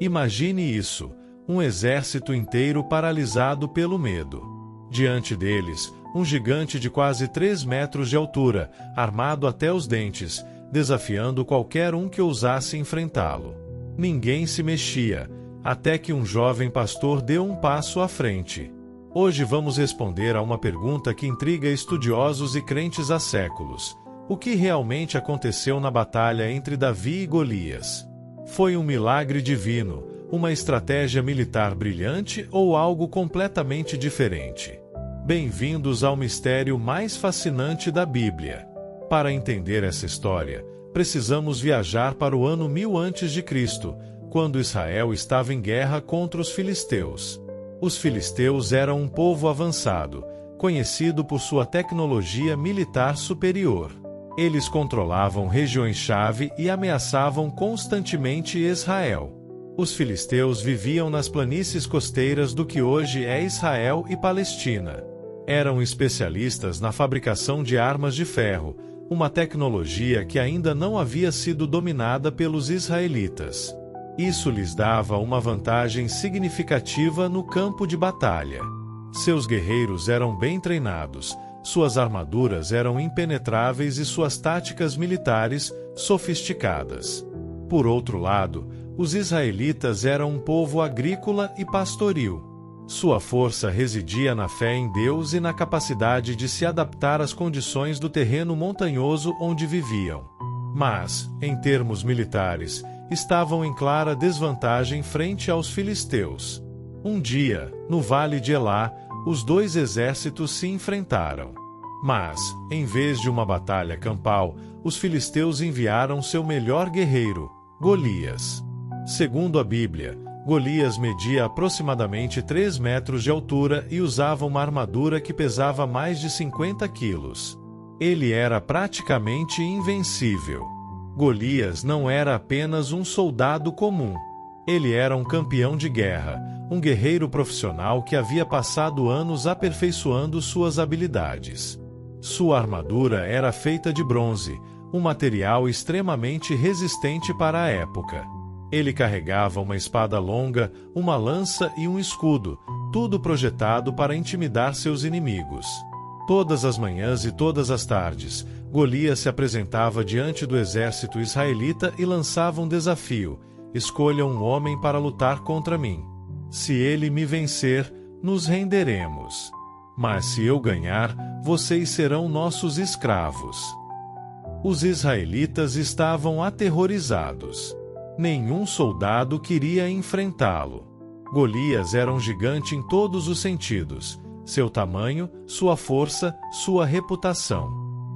Imagine isso, um exército inteiro paralisado pelo medo. Diante deles, um gigante de quase 3 metros de altura, armado até os dentes, desafiando qualquer um que ousasse enfrentá-lo. Ninguém se mexia, até que um jovem pastor deu um passo à frente. Hoje vamos responder a uma pergunta que intriga estudiosos e crentes há séculos. O que realmente aconteceu na batalha entre Davi e Golias? Foi um milagre divino, uma estratégia militar brilhante ou algo completamente diferente? Bem-vindos ao mistério mais fascinante da Bíblia. Para entender essa história, precisamos viajar para o ano 1000 a.C., quando Israel estava em guerra contra os filisteus. Os filisteus eram um povo avançado, conhecido por sua tecnologia militar superior. Eles controlavam regiões-chave e ameaçavam constantemente Israel. Os filisteus viviam nas planícies costeiras do que hoje é Israel e Palestina. Eram especialistas na fabricação de armas de ferro, uma tecnologia que ainda não havia sido dominada pelos israelitas. Isso lhes dava uma vantagem significativa no campo de batalha. Seus guerreiros eram bem treinados, suas armaduras eram impenetráveis e suas táticas militares sofisticadas. Por outro lado, os israelitas eram um povo agrícola e pastoril. Sua força residia na fé em Deus e na capacidade de se adaptar às condições do terreno montanhoso onde viviam. Mas, em termos militares, estavam em clara desvantagem frente aos filisteus. Um dia, no Vale de Elá, os dois exércitos se enfrentaram. Mas, em vez de uma batalha campal, os filisteus enviaram seu melhor guerreiro, Golias. Segundo a Bíblia, Golias media aproximadamente 3 metros de altura e usava uma armadura que pesava mais de 50 quilos. Ele era praticamente invencível. Golias não era apenas um soldado comum. Ele era um campeão de guerra, um guerreiro profissional que havia passado anos aperfeiçoando suas habilidades. Sua armadura era feita de bronze, um material extremamente resistente para a época. Ele carregava uma espada longa, uma lança e um escudo, tudo projetado para intimidar seus inimigos. Todas as manhãs e todas as tardes, Golias se apresentava diante do exército israelita e lançava um desafio: escolha um homem para lutar contra mim. Se ele me vencer, nos renderemos. Mas se eu ganhar, vocês serão nossos escravos. Os israelitas estavam aterrorizados. Nenhum soldado queria enfrentá-lo. Golias era um gigante em todos os sentidos: seu tamanho, sua força, sua reputação.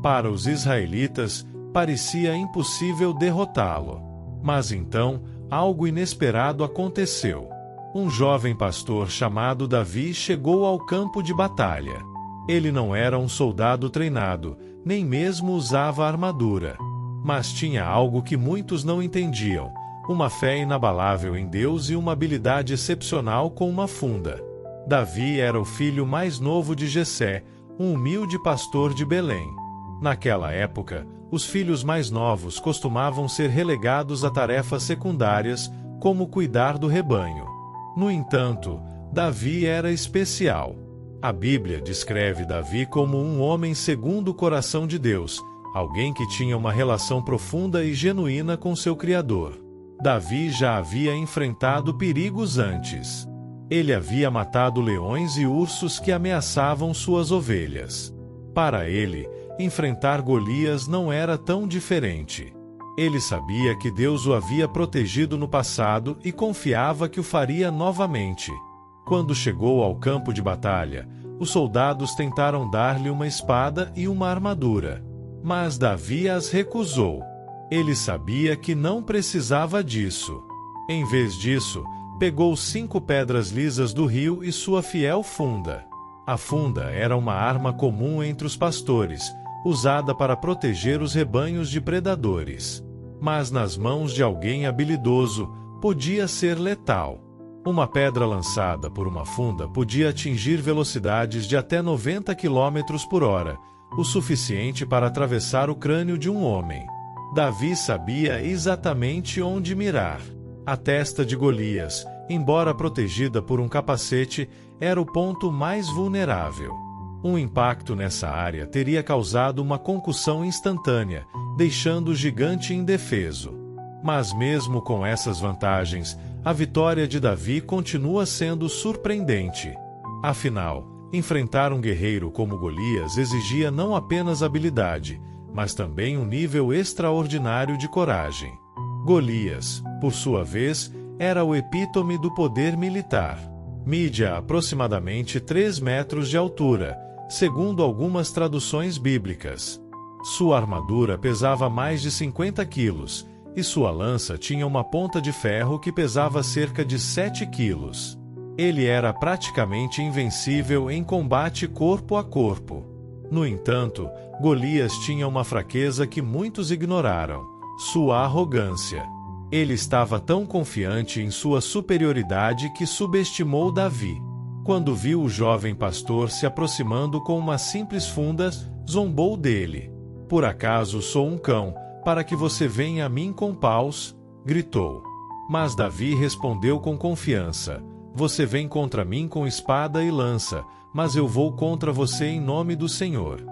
Para os israelitas, parecia impossível derrotá-lo. Mas então, algo inesperado aconteceu. Um jovem pastor chamado Davi chegou ao campo de batalha. Ele não era um soldado treinado, nem mesmo usava armadura. Mas tinha algo que muitos não entendiam: uma fé inabalável em Deus e uma habilidade excepcional com uma funda. Davi era o filho mais novo de Jessé, um humilde pastor de Belém. Naquela época, os filhos mais novos costumavam ser relegados a tarefas secundárias, como cuidar do rebanho. No entanto, Davi era especial. A Bíblia descreve Davi como um homem segundo o coração de Deus, alguém que tinha uma relação profunda e genuína com seu Criador. Davi já havia enfrentado perigos antes. Ele havia matado leões e ursos que ameaçavam suas ovelhas. Para ele, enfrentar Golias não era tão diferente. Ele sabia que Deus o havia protegido no passado e confiava que o faria novamente. Quando chegou ao campo de batalha, os soldados tentaram dar-lhe uma espada e uma armadura. Mas Davi as recusou. Ele sabia que não precisava disso. Em vez disso, pegou 5 pedras lisas do rio e sua fiel funda. A funda era uma arma comum entre os pastores, usada para proteger os rebanhos de predadores. Mas nas mãos de alguém habilidoso, podia ser letal. Uma pedra lançada por uma funda podia atingir velocidades de até 90 km por hora, o suficiente para atravessar o crânio de um homem. Davi sabia exatamente onde mirar. A testa de Golias, embora protegida por um capacete, era o ponto mais vulnerável. Um impacto nessa área teria causado uma concussão instantânea, deixando o gigante indefeso. Mas mesmo com essas vantagens, a vitória de Davi continua sendo surpreendente. Afinal, enfrentar um guerreiro como Golias exigia não apenas habilidade, mas também um nível extraordinário de coragem. Golias, por sua vez, era o epítome do poder militar. Media aproximadamente 3 metros de altura, segundo algumas traduções bíblicas. Sua armadura pesava mais de 50 quilos, e sua lança tinha uma ponta de ferro que pesava cerca de 7 quilos. Ele era praticamente invencível em combate corpo a corpo. No entanto, Golias tinha uma fraqueza que muitos ignoraram: sua arrogância. Ele estava tão confiante em sua superioridade que subestimou Davi. Quando viu o jovem pastor se aproximando com uma simples funda, zombou dele. "Por acaso sou um cão, para que você venha a mim com paus?", gritou. Mas Davi respondeu com confiança: "Você vem contra mim com espada e lança, mas eu vou contra você em nome do Senhor."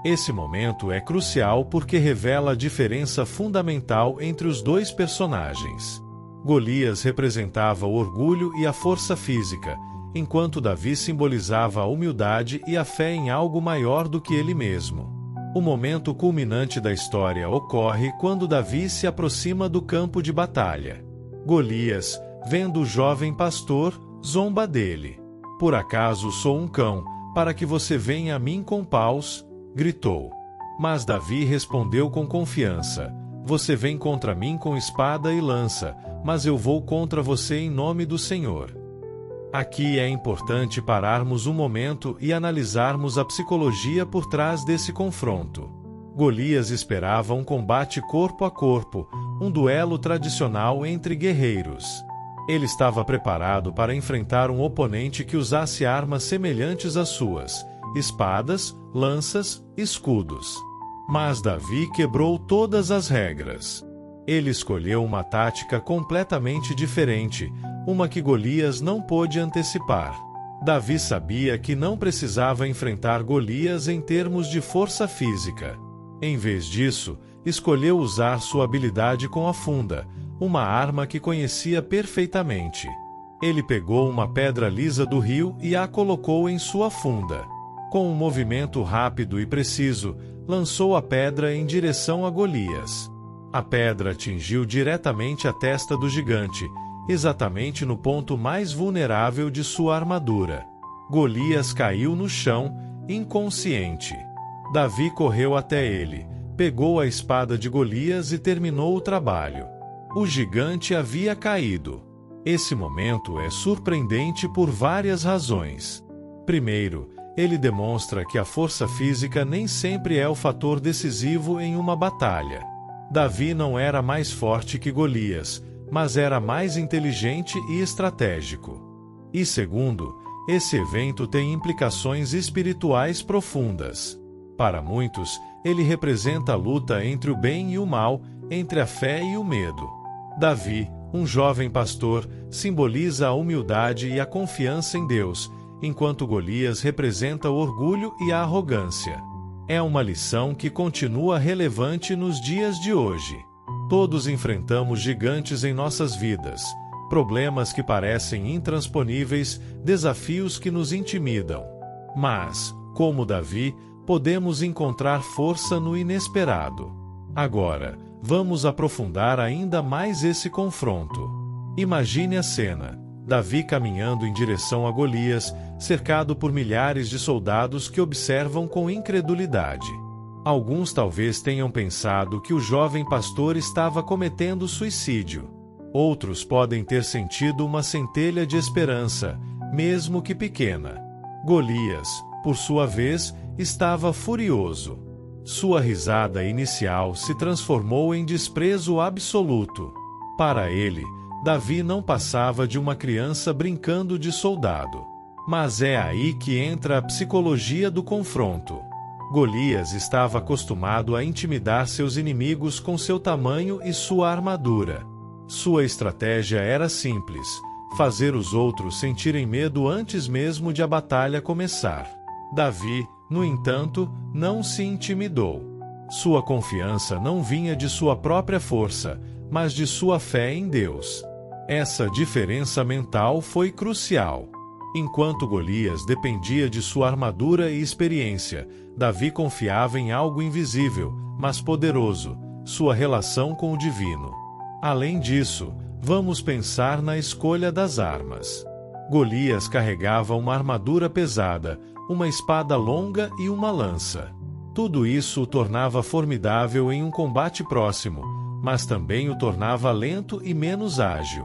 Esse momento é crucial porque revela a diferença fundamental entre os dois personagens. Golias representava o orgulho e a força física, enquanto Davi simbolizava a humildade e a fé em algo maior do que ele mesmo. O momento culminante da história ocorre quando Davi se aproxima do campo de batalha. Golias, vendo o jovem pastor, zomba dele. "Por acaso sou um cão, para que você venha a mim com paus?", gritou. Mas Davi respondeu com confiança: "Você vem contra mim com espada e lança, mas eu vou contra você em nome do Senhor." Aqui é importante pararmos um momento e analisarmos a psicologia por trás desse confronto. Golias esperava um combate corpo a corpo, um duelo tradicional entre guerreiros. Ele estava preparado para enfrentar um oponente que usasse armas semelhantes às suas: espadas, lanças, escudos. Mas Davi quebrou todas as regras. Ele escolheu uma tática completamente diferente, uma que Golias não pôde antecipar. Davi sabia que não precisava enfrentar Golias em termos de força física. Em vez disso, escolheu usar sua habilidade com a funda, uma arma que conhecia perfeitamente. Ele pegou uma pedra lisa do rio e a colocou em sua funda. Com um movimento rápido e preciso, lançou a pedra em direção a Golias. A pedra atingiu diretamente a testa do gigante, exatamente no ponto mais vulnerável de sua armadura. Golias caiu no chão, inconsciente. Davi correu até ele, pegou a espada de Golias e terminou o trabalho. O gigante havia caído. Esse momento é surpreendente por várias razões. Primeiro, ele demonstra que a força física nem sempre é o fator decisivo em uma batalha. Davi não era mais forte que Golias, mas era mais inteligente e estratégico. E segundo, esse evento tem implicações espirituais profundas. Para muitos, ele representa a luta entre o bem e o mal, entre a fé e o medo. Davi, um jovem pastor, simboliza a humildade e a confiança em Deus, enquanto Golias representa o orgulho e a arrogância. É uma lição que continua relevante nos dias de hoje. Todos enfrentamos gigantes em nossas vidas, problemas que parecem intransponíveis, desafios que nos intimidam. Mas, como Davi, podemos encontrar força no inesperado. Agora, vamos aprofundar ainda mais esse confronto. Imagine a cena: Davi caminhando em direção a Golias, cercado por milhares de soldados que observam com incredulidade. Alguns talvez tenham pensado que o jovem pastor estava cometendo suicídio. Outros podem ter sentido uma centelha de esperança, mesmo que pequena. Golias, por sua vez, estava furioso. Sua risada inicial se transformou em desprezo absoluto. Para ele, Davi não passava de uma criança brincando de soldado. Mas é aí que entra a psicologia do confronto. Golias estava acostumado a intimidar seus inimigos com seu tamanho e sua armadura. Sua estratégia era simples: fazer os outros sentirem medo antes mesmo de a batalha começar. Davi, no entanto, não se intimidou. Sua confiança não vinha de sua própria força, mas de sua fé em Deus. Essa diferença mental foi crucial. Enquanto Golias dependia de sua armadura e experiência, Davi confiava em algo invisível, mas poderoso: sua relação com o divino. Além disso, vamos pensar na escolha das armas. Golias carregava uma armadura pesada, uma espada longa e uma lança. Tudo isso o tornava formidável em um combate próximo, mas também o tornava lento e menos ágil.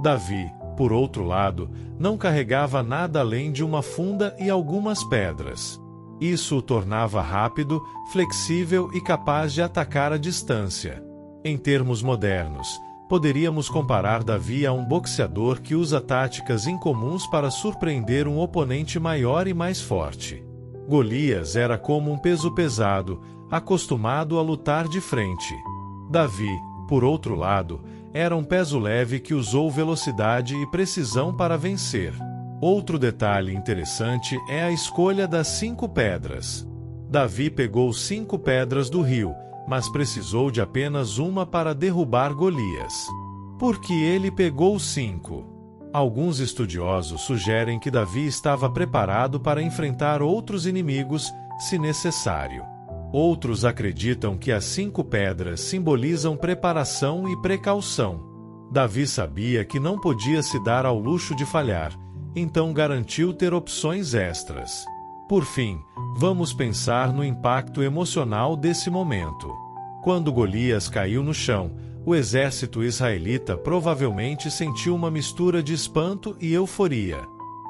Davi, por outro lado, não carregava nada além de uma funda e algumas pedras. Isso o tornava rápido, flexível e capaz de atacar à distância. Em termos modernos, poderíamos comparar Davi a um boxeador que usa táticas incomuns para surpreender um oponente maior e mais forte. Golias era como um peso pesado, acostumado a lutar de frente. Davi, por outro lado, era um peso leve que usou velocidade e precisão para vencer. Outro detalhe interessante é a escolha das 5 pedras. Davi pegou 5 pedras do rio, mas precisou de apenas uma para derrubar Golias. Por que ele pegou 5? Alguns estudiosos sugerem que Davi estava preparado para enfrentar outros inimigos, se necessário. Outros acreditam que as 5 pedras simbolizam preparação e precaução. Davi sabia que não podia se dar ao luxo de falhar, então garantiu ter opções extras. Por fim, vamos pensar no impacto emocional desse momento. Quando Golias caiu no chão, o exército israelita provavelmente sentiu uma mistura de espanto e euforia.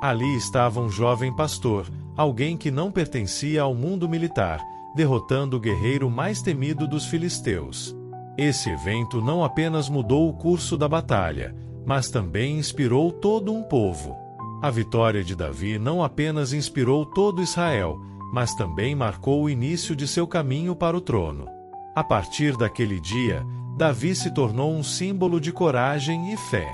Ali estava um jovem pastor, alguém que não pertencia ao mundo militar, derrotando o guerreiro mais temido dos filisteus. Esse evento não apenas mudou o curso da batalha, mas também inspirou todo um povo. A vitória de Davi não apenas inspirou todo Israel, mas também marcou o início de seu caminho para o trono. A partir daquele dia, Davi se tornou um símbolo de coragem e fé.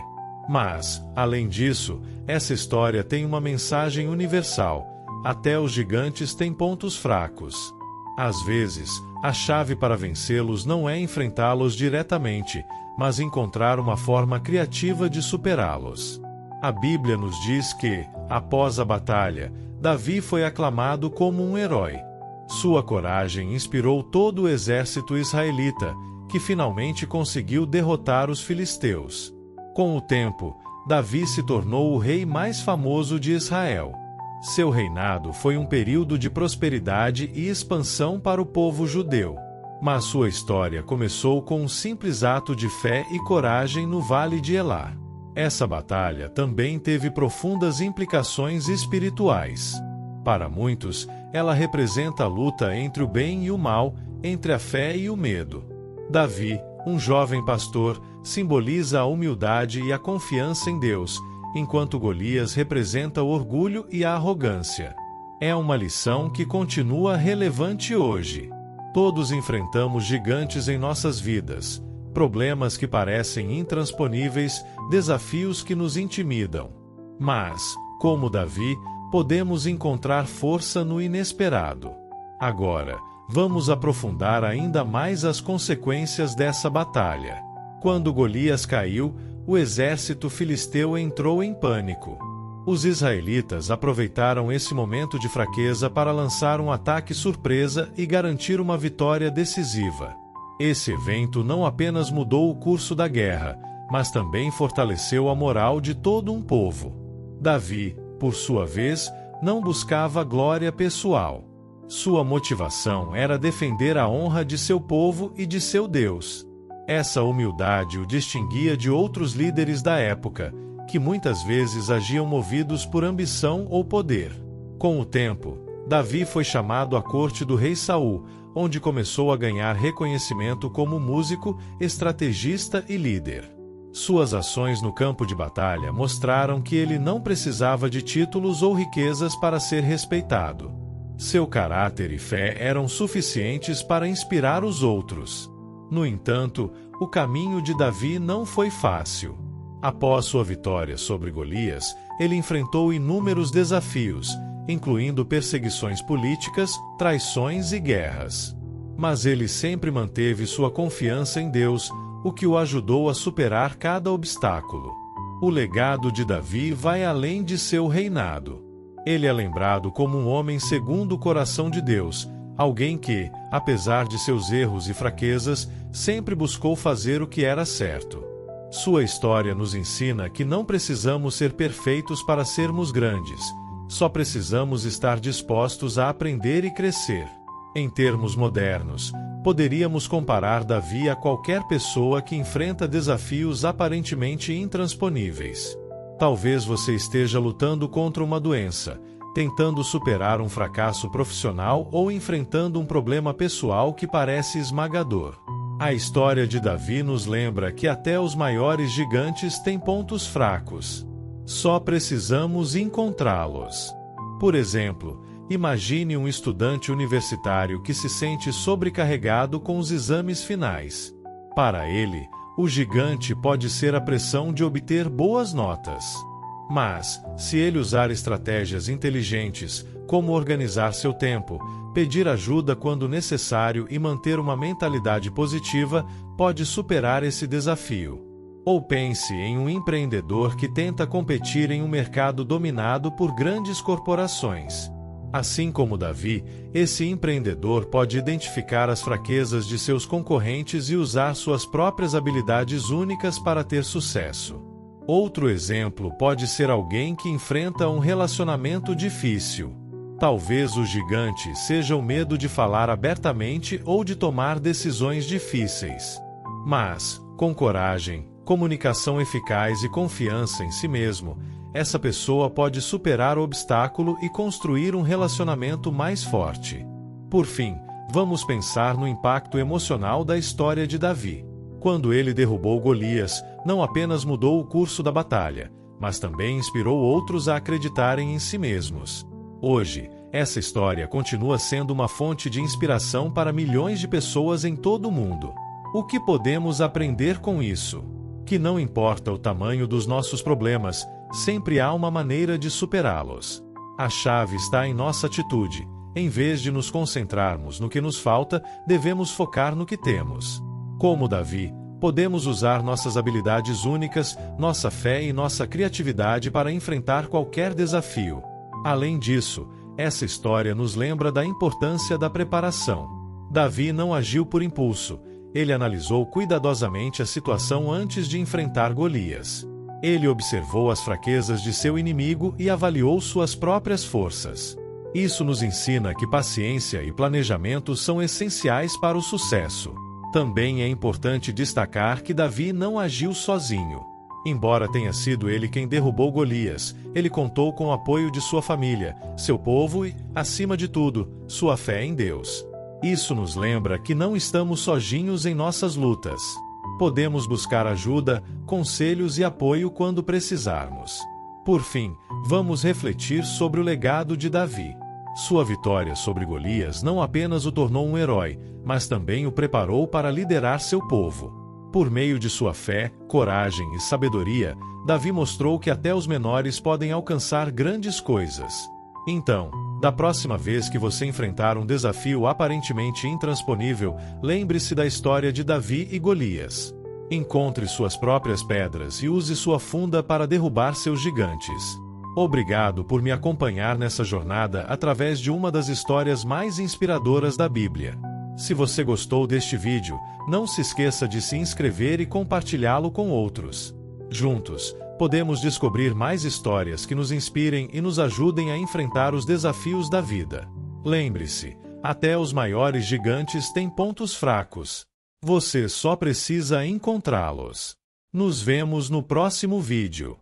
Mas, além disso, essa história tem uma mensagem universal: até os gigantes têm pontos fracos. Às vezes, a chave para vencê-los não é enfrentá-los diretamente, mas encontrar uma forma criativa de superá-los. A Bíblia nos diz que, após a batalha, Davi foi aclamado como um herói. Sua coragem inspirou todo o exército israelita, que finalmente conseguiu derrotar os filisteus. Com o tempo, Davi se tornou o rei mais famoso de Israel. Seu reinado foi um período de prosperidade e expansão para o povo judeu. Mas sua história começou com um simples ato de fé e coragem no Vale de Elá. Essa batalha também teve profundas implicações espirituais. Para muitos, ela representa a luta entre o bem e o mal, entre a fé e o medo. Davi, um jovem pastor, simboliza a humildade e a confiança em Deus, enquanto Golias representa o orgulho e a arrogância. É uma lição que continua relevante hoje. Todos enfrentamos gigantes em nossas vidas, problemas que parecem intransponíveis, desafios que nos intimidam. Mas, como Davi, podemos encontrar força no inesperado. Agora, vamos aprofundar ainda mais as consequências dessa batalha. Quando Golias caiu, o exército filisteu entrou em pânico. Os israelitas aproveitaram esse momento de fraqueza para lançar um ataque surpresa e garantir uma vitória decisiva. Esse evento não apenas mudou o curso da guerra, mas também fortaleceu a moral de todo um povo. Davi, por sua vez, não buscava glória pessoal. Sua motivação era defender a honra de seu povo e de seu Deus. Essa humildade o distinguia de outros líderes da época, que muitas vezes agiam movidos por ambição ou poder. Com o tempo, Davi foi chamado à corte do rei Saul, onde começou a ganhar reconhecimento como músico, estrategista e líder. Suas ações no campo de batalha mostraram que ele não precisava de títulos ou riquezas para ser respeitado. Seu caráter e fé eram suficientes para inspirar os outros. No entanto, O caminho de Davi não foi fácil. Após sua vitória sobre Golias, ele enfrentou inúmeros desafios, incluindo perseguições políticas, traições e guerras. Mas ele sempre manteve sua confiança em Deus, o que o ajudou a superar cada obstáculo. O legado de Davi vai além de seu reinado. Ele é lembrado como um homem segundo o coração de Deus, alguém que, apesar de seus erros e fraquezas, sempre buscou fazer o que era certo. Sua história nos ensina que não precisamos ser perfeitos para sermos grandes, só precisamos estar dispostos a aprender e crescer. Em termos modernos, poderíamos comparar Davi a qualquer pessoa que enfrenta desafios aparentemente intransponíveis. Talvez você esteja lutando contra uma doença, tentando superar um fracasso profissional ou enfrentando um problema pessoal que parece esmagador. A história de Davi nos lembra que até os maiores gigantes têm pontos fracos. Só precisamos encontrá-los. Por exemplo, imagine um estudante universitário que se sente sobrecarregado com os exames finais. Para ele, o gigante pode ser a pressão de obter boas notas. Mas, se ele usar estratégias inteligentes, como organizar seu tempo, pedir ajuda quando necessário e manter uma mentalidade positiva, pode superar esse desafio. Ou pense em um empreendedor que tenta competir em um mercado dominado por grandes corporações. Assim como Davi, esse empreendedor pode identificar as fraquezas de seus concorrentes e usar suas próprias habilidades únicas para ter sucesso. Outro exemplo pode ser alguém que enfrenta um relacionamento difícil. Talvez o gigante seja o medo de falar abertamente ou de tomar decisões difíceis. Mas, com coragem, comunicação eficaz e confiança em si mesmo, essa pessoa pode superar o obstáculo e construir um relacionamento mais forte. Por fim, vamos pensar no impacto emocional da história de Davi. Quando ele derrubou Golias, não apenas mudou o curso da batalha, mas também inspirou outros a acreditarem em si mesmos. Hoje, essa história continua sendo uma fonte de inspiração para milhões de pessoas em todo o mundo. O que podemos aprender com isso? Que não importa o tamanho dos nossos problemas, sempre há uma maneira de superá-los. A chave está em nossa atitude. Em vez de nos concentrarmos no que nos falta, devemos focar no que temos. Como Davi, podemos usar nossas habilidades únicas, nossa fé e nossa criatividade para enfrentar qualquer desafio. Além disso, essa história nos lembra da importância da preparação. Davi não agiu por impulso. Ele analisou cuidadosamente a situação antes de enfrentar Golias. Ele observou as fraquezas de seu inimigo e avaliou suas próprias forças. Isso nos ensina que paciência e planejamento são essenciais para o sucesso. Também é importante destacar que Davi não agiu sozinho. Embora tenha sido ele quem derrubou Golias, ele contou com o apoio de sua família, seu povo e, acima de tudo, sua fé em Deus. Isso nos lembra que não estamos sozinhos em nossas lutas. Podemos buscar ajuda, conselhos e apoio quando precisarmos. Por fim, vamos refletir sobre o legado de Davi. Sua vitória sobre Golias não apenas o tornou um herói, mas também o preparou para liderar seu povo. Por meio de sua fé, coragem e sabedoria, Davi mostrou que até os menores podem alcançar grandes coisas. Então, da próxima vez que você enfrentar um desafio aparentemente intransponível, lembre-se da história de Davi e Golias. Encontre suas próprias pedras e use sua funda para derrubar seus gigantes. Obrigado por me acompanhar nessa jornada através de uma das histórias mais inspiradoras da Bíblia. Se você gostou deste vídeo, não se esqueça de se inscrever e compartilhá-lo com outros. Juntos, podemos descobrir mais histórias que nos inspirem e nos ajudem a enfrentar os desafios da vida. Lembre-se, até os maiores gigantes têm pontos fracos. Você só precisa encontrá-los. Nos vemos no próximo vídeo.